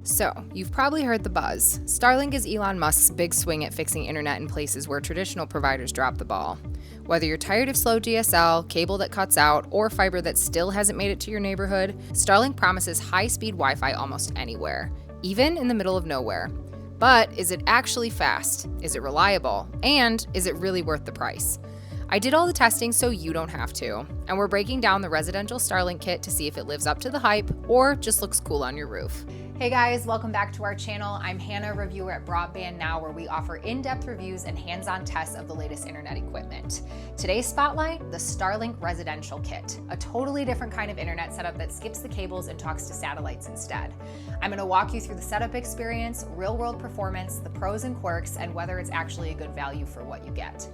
So, you've probably heard the buzz. Starlink is Elon Musk's big swing at fixing internet in places where traditional providers drop the ball. Whether you're tired of slow DSL, cable that cuts out, or fiber that still hasn't made it to your neighborhood, Starlink promises high-speed Wi-Fi almost anywhere, even in the middle of nowhere. But is it actually fast? Is it reliable? And is it really worth the price? I did all the testing so you don't have to, and we're breaking down the residential Starlink kit to see if it lives up to the hype or just looks cool on your roof. Hey guys, welcome back to our channel. I'm Hanna, reviewer at BroadbandNow, where we offer in-depth reviews and hands-on tests of the latest internet equipment. Today's spotlight, the Starlink Residential Kit, a totally different kind of internet setup that skips the cables and talks to satellites instead. I'm going to walk you through the setup experience, real-world performance, the pros and quirks, and whether it's actually a good value for what you get.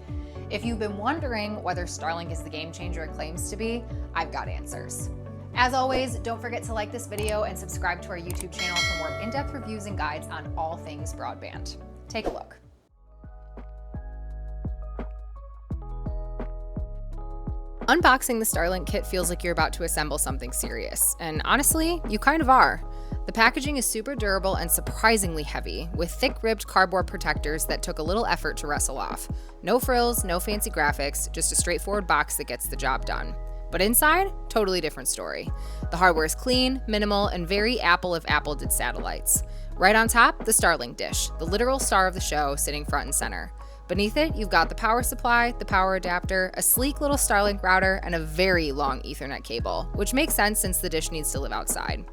If you've been wondering whether Starlink is the game changer it claims to be, I've got answers. As always, don't forget to like this video and subscribe to our YouTube channel for more in-depth reviews and guides on all things broadband. Take a look. Unboxing the Starlink kit feels like you're about to assemble something serious, and honestly, you kind of are. The packaging is super durable and surprisingly heavy, with thick-ribbed cardboard protectors that took a little effort to wrestle off. No frills, no fancy graphics, just a straightforward box that gets the job done. But inside, totally different story. The hardware is clean, minimal, and very Apple if Apple did satellites. Right on top, the Starlink dish, the literal star of the show, sitting front and center. Beneath it, you've got the power supply, the power adapter, a sleek little Starlink router, and a very long Ethernet cable, which makes sense since the dish needs to live outside.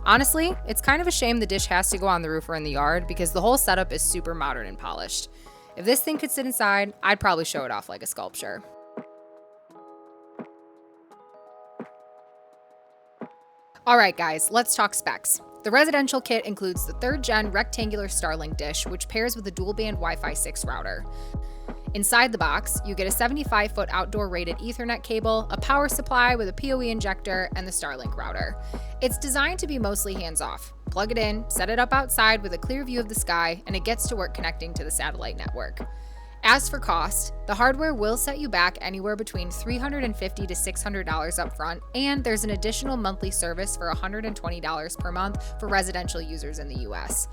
Honestly, it's kind of a shame the dish has to go on the roof or in the yard because the whole setup is super modern and polished. If this thing could sit inside, I'd probably show it off like a sculpture. Alright guys, let's talk specs. The residential kit includes the 3rd gen rectangular Starlink dish, which pairs with a dual-band Wi-Fi 6 router. Inside the box, you get a 75-foot outdoor rated Ethernet cable, a power supply with a PoE injector, and the Starlink router. It's designed to be mostly hands-off. Plug it in, set it up outside with a clear view of the sky, and it gets to work connecting to the satellite network. As for cost, the hardware will set you back anywhere between $350 to $600 up front, and there's an additional monthly service for $120 per month for residential users in the US.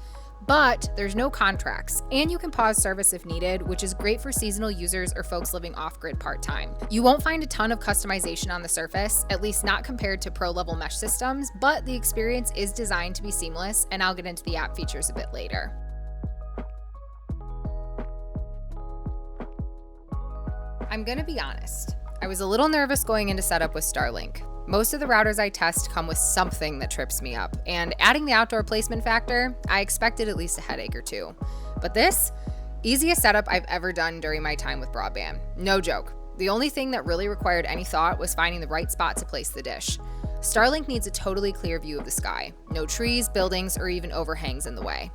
But there's no contracts, and you can pause service if needed, which is great for seasonal users or folks living off-grid part-time. You won't find a ton of customization on the surface, at least not compared to pro-level mesh systems, but the experience is designed to be seamless, and I'll get into the app features a bit later. I'm gonna be honest, I was a little nervous going into setup with Starlink. Most of the routers I test come with something that trips me up, and adding the outdoor placement factor, I expected at least a headache or two. But this, easiest setup I've ever done during my time with broadband. No joke. The only thing that really required any thought was finding the right spot to place the dish. Starlink needs a totally clear view of the sky. No trees, buildings, or even overhangs in the way.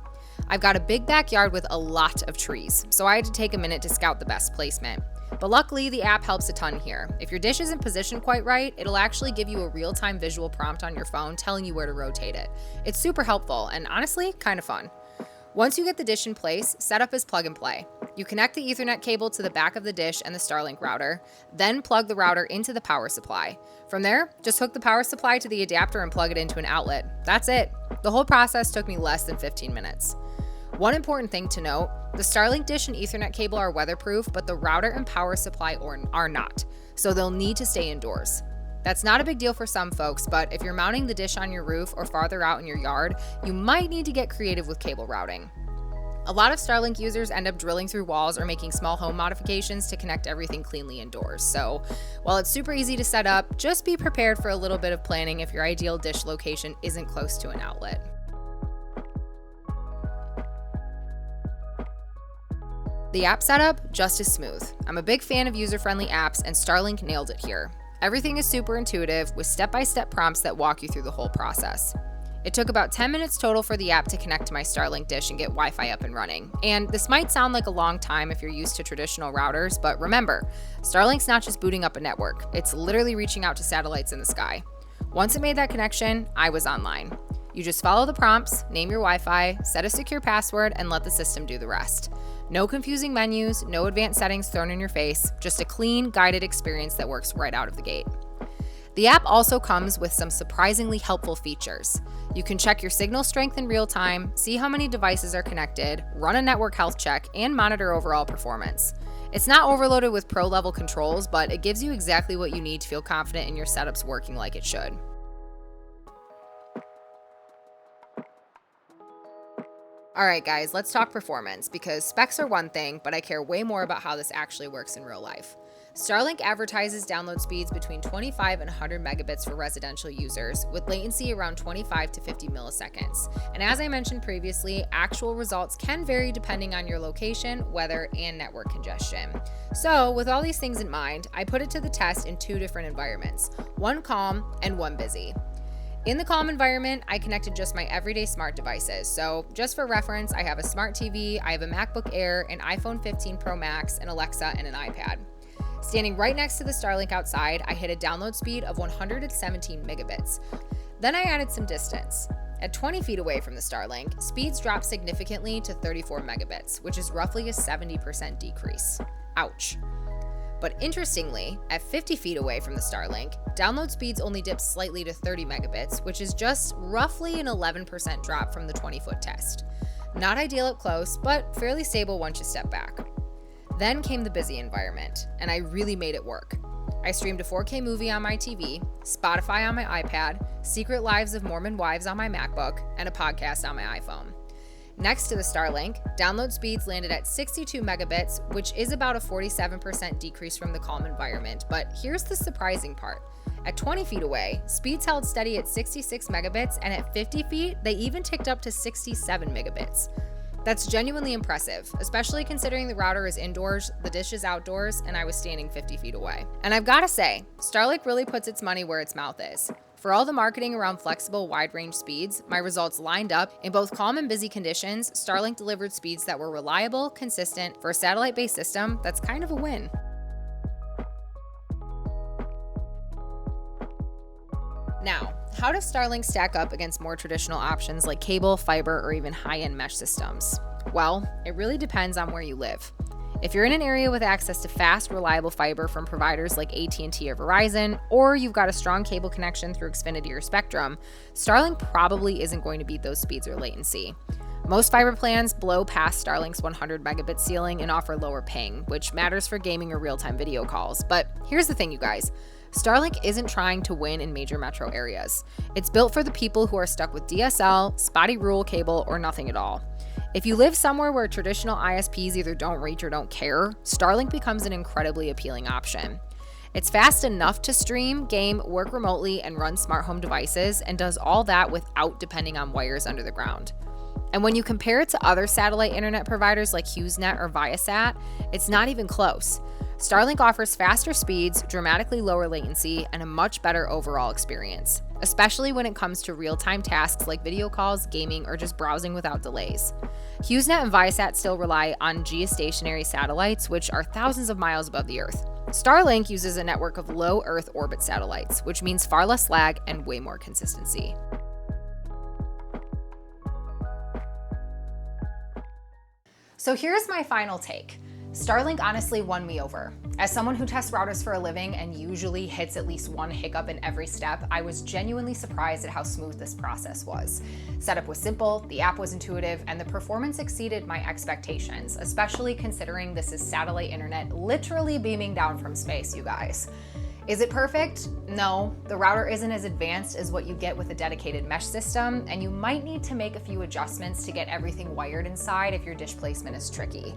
I've got a big backyard with a lot of trees, so I had to take a minute to scout the best placement. But luckily, the app helps a ton here. If your dish isn't positioned quite right, it'll actually give you a real-time visual prompt on your phone telling you where to rotate it. It's super helpful and honestly, kind of fun. Once you get the dish in place, setup is plug and play. You connect the Ethernet cable to the back of the dish and the Starlink router, then plug the router into the power supply. From there, just hook the power supply to the adapter and plug it into an outlet. That's it. The whole process took me less than 15 minutes. One important thing to note, the Starlink dish and Ethernet cable are weatherproof, but the router and power supply are not, so they'll need to stay indoors. That's not a big deal for some folks, but if you're mounting the dish on your roof or farther out in your yard, you might need to get creative with cable routing. A lot of Starlink users end up drilling through walls or making small home modifications to connect everything cleanly indoors. So while it's super easy to set up, just be prepared for a little bit of planning if your ideal dish location isn't close to an outlet. The app setup, just as smooth. I'm a big fan of user-friendly apps, and Starlink nailed it here. Everything is super intuitive, with step-by-step prompts that walk you through the whole process. It took about 10 minutes total for the app to connect to my Starlink dish and get Wi-Fi up and running. And this might sound like a long time if you're used to traditional routers, but remember, Starlink's not just booting up a network, it's literally reaching out to satellites in the sky. Once it made that connection, I was online. You just follow the prompts, name your Wi-Fi, set a secure password, and let the system do the rest. No confusing menus, no advanced settings thrown in your face, just a clean, guided experience that works right out of the gate. The app also comes with some surprisingly helpful features. You can check your signal strength in real time, see how many devices are connected, run a network health check, and monitor overall performance. It's not overloaded with pro-level controls, but it gives you exactly what you need to feel confident in your setups working like it should. Alright guys, let's talk performance, because specs are one thing, but I care way more about how this actually works in real life. Starlink advertises download speeds between 25 and 100 megabits for residential users, with latency around 25 to 50 milliseconds. And as I mentioned previously, actual results can vary depending on your location, weather, and network congestion. So, with all these things in mind, I put it to the test in 2 different environments, one calm and one busy. In the calm environment, I connected just my everyday smart devices. So just for reference, I have a smart TV, I have a MacBook Air, an iPhone 15 Pro Max, an Alexa, and an iPad. Standing right next to the Starlink outside, I hit a download speed of 117 megabits. Then I added some distance. At 20 feet away from the Starlink, speeds dropped significantly to 34 megabits, which is roughly a 70% decrease. Ouch. But interestingly, at 50 feet away from the Starlink, download speeds only dipped slightly to 30 megabits, which is just roughly an 11% drop from the 20-foot test. Not ideal up close, but fairly stable once you step back. Then came the busy environment, and I really made it work. I streamed a 4K movie on my TV, Spotify on my iPad, Secret Lives of Mormon Wives on my MacBook, and a podcast on my iPhone. Next to the Starlink, download speeds landed at 62 megabits, which is about a 47% decrease from the calm environment. But here's the surprising part. At 20 feet away, speeds held steady at 66 megabits, and at 50 feet, they even ticked up to 67 megabits. That's genuinely impressive, especially considering the router is indoors, the dish is outdoors, and I was standing 50 feet away. And I've gotta say, Starlink really puts its money where its mouth is. For all the marketing around flexible, wide-range speeds, my results lined up. In both calm and busy conditions, Starlink delivered speeds that were reliable, consistent. For a satellite-based system, that's kind of a win. Now, how does Starlink stack up against more traditional options like cable, fiber, or even high-end mesh systems? Well, it really depends on where you live. If you're in an area with access to fast, reliable fiber from providers like AT&T or Verizon, or you've got a strong cable connection through Xfinity or Spectrum, Starlink probably isn't going to beat those speeds or latency. Most fiber plans blow past Starlink's 100 megabit ceiling and offer lower ping, which matters for gaming or real-time video calls. But here's the thing, you guys. Starlink isn't trying to win in major metro areas. It's built for the people who are stuck with DSL, spotty rural cable, or nothing at all. If you live somewhere where traditional ISPs either don't reach or don't care, Starlink becomes an incredibly appealing option. It's fast enough to stream, game, work remotely, and run smart home devices, and does all that without depending on wires under the ground. And when you compare it to other satellite internet providers like HughesNet or Viasat, it's not even close. Starlink offers faster speeds, dramatically lower latency, and a much better overall experience, especially when it comes to real-time tasks like video calls, gaming, or just browsing without delays. HughesNet and Viasat still rely on geostationary satellites, which are thousands of miles above the Earth. Starlink uses a network of low Earth orbit satellites, which means far less lag and way more consistency. So here's my final take. Starlink honestly won me over. As someone who tests routers for a living and usually hits at least one hiccup in every step, I was genuinely surprised at how smooth this process was. Setup was simple, the app was intuitive, and the performance exceeded my expectations, especially considering this is satellite internet literally beaming down from space, you guys. Is it perfect? No, the router isn't as advanced as what you get with a dedicated mesh system, and you might need to make a few adjustments to get everything wired inside if your dish placement is tricky.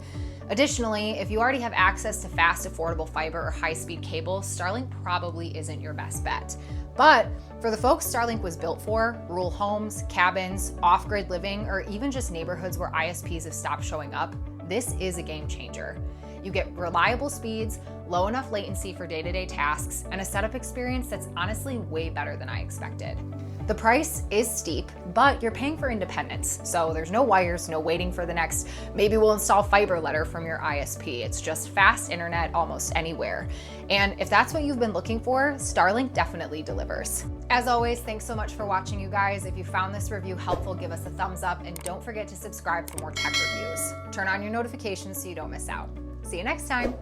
Additionally, if you already have access to fast, affordable fiber or high-speed cable, Starlink probably isn't your best bet. But for the folks Starlink was built for, rural homes, cabins, off-grid living, or even just neighborhoods where ISPs have stopped showing up, this is a game changer. You get reliable speeds, low enough latency for day-to-day tasks, and a setup experience that's honestly way better than I expected. The price is steep, but you're paying for independence, so there's no wires, no waiting for the next "maybe we'll install fiber" letter from your ISP. It's just fast internet almost anywhere. And if that's what you've been looking for, Starlink definitely delivers. As always, thanks so much for watching, you guys. If you found this review helpful, give us a thumbs up, and don't forget to subscribe for more tech reviews. Turn on your notifications so you don't miss out. See you next time.